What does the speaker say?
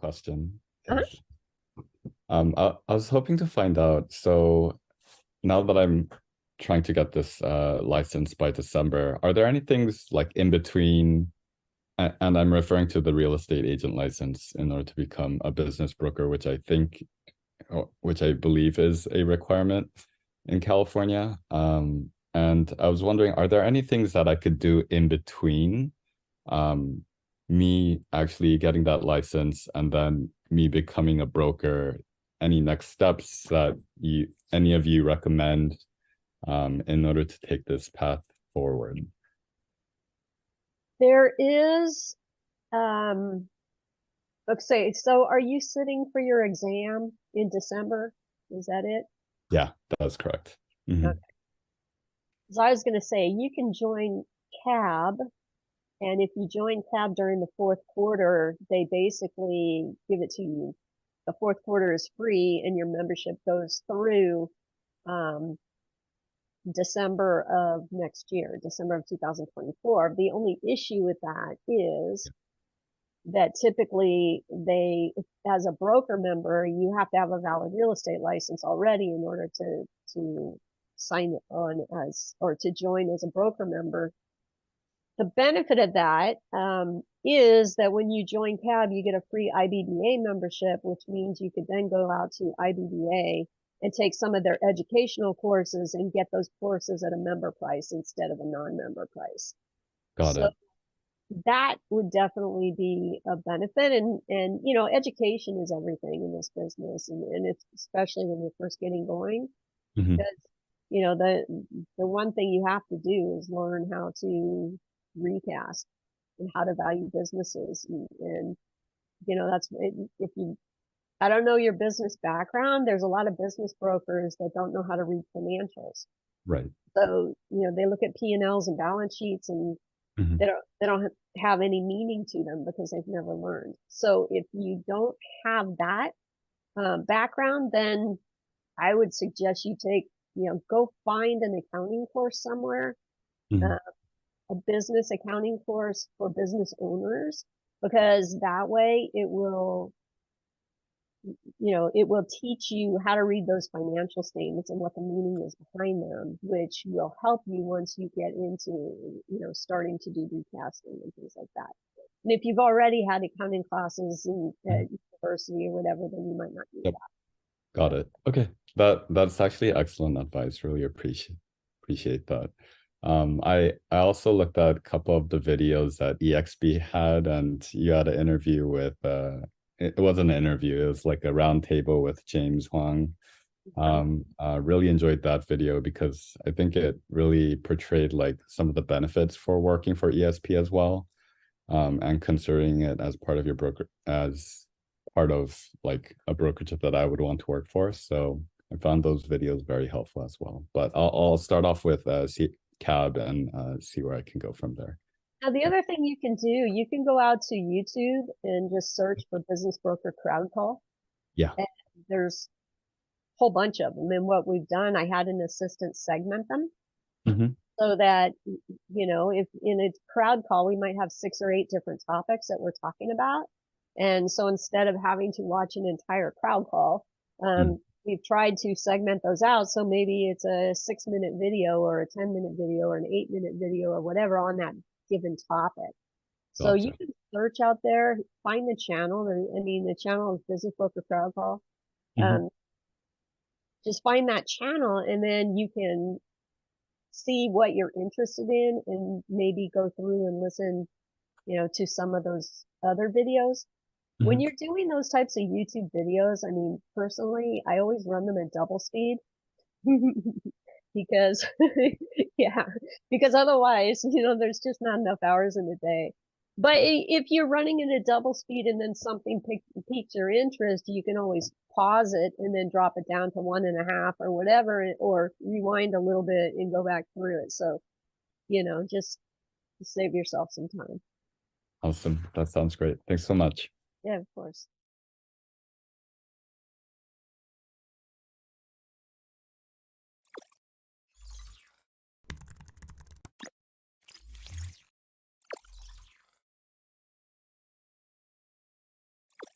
question. Uh-huh. Is, I was hoping to find out, so now that I'm trying to get this license by December, are there any things like in between, and I'm referring to the real estate agent license in order to become a business broker, which I believe is a requirement in California. And I was wondering, are there any things that I could do in between um, me actually getting that license and then me becoming a broker? Any next steps that any of you recommend in order to take this path forward? There is, let's say, so are you sitting for your exam in December? Is that it? Yeah, that's correct. Mm-hmm. Okay. So I was going to say, you can join CAB, and if you join CAB during the fourth quarter, they basically give it to you. The fourth quarter is free, and your membership goes through um, December of next year, December of 2024. The only issue with that is that typically as a broker member, you have to have a valid real estate license already in order to sign on as, or to join as a broker member. The benefit of that is that when you join CAB, you get a free IBBA membership, which means you could then go out to IBBA and take some of their educational courses and get those courses at a member price instead of a non-member price. Got So it. that would definitely be a benefit. And you know, education is everything in this business, and it's especially when you're first getting going, Mm-hmm. because you know, the one thing you have to do is learn how to recast and how to value businesses. And you know, that's if you, I don't know your business background, there's a lot of business brokers that don't know how to read financials. Right. So, you know, they look at P&Ls and balance sheets, and Mm-hmm. they don't have any meaning to them because they've never learned. So if you don't have that background, then I would suggest you take, you know, go find an accounting course somewhere, Mm-hmm. uh, a business accounting course for business owners, because that way it will, you know, it will teach you how to read those financial statements and what the meaning is behind them, which will help you once you get into, you know, starting to do recasting and things like that. And if you've already had accounting classes at university or whatever, then you might not need Yep. that. Got it. Okay. That's actually excellent advice. Really appreciate that. I also looked at a couple of the videos that EXP had, and you had an interview with it wasn't an interview, it was like a round table with James Huang. Really enjoyed that video because I think it really portrayed like some of the benefits for working for ESP as well, and considering it as part of your broker, as part of like a brokerage that I would want to work for. So I found those videos very helpful as well. But I'll start off with CAB and see where I can go from there. Now, the other thing you can do, you can go out to YouTube and just search for Business Broker Crowd Call. Yeah. And there's a whole bunch of them. And what we've done, I had an assistant segment them Mm-hmm. so that, you know, if in a crowd call, we might have 6 or 8 different topics that we're talking about. And so instead of having to watch an entire crowd call, Mm-hmm. we've tried to segment those out. So maybe it's a 6-minute video or a 10-minute video or an 8-minute video or whatever on that given topic. So you Gotcha. can search out there, find the channel. I mean, the channel is Business Broker Crowd Call. Mm-hmm. Um, just find that channel, and then you can see what you're interested in and maybe go through and listen, you know, to some of those other videos. When Mm-hmm. you're doing those types of YouTube videos, I mean, personally, I always run them at double speed because, yeah, because otherwise, you know, there's just not enough hours in the day. But if you're running it at double speed and then something piques your interest, you can always pause it and then drop it down to 1.5 or whatever, or rewind a little bit and go back through it. So, you know, just save yourself some time. Awesome. That sounds great. Thanks so much. Yeah, of course.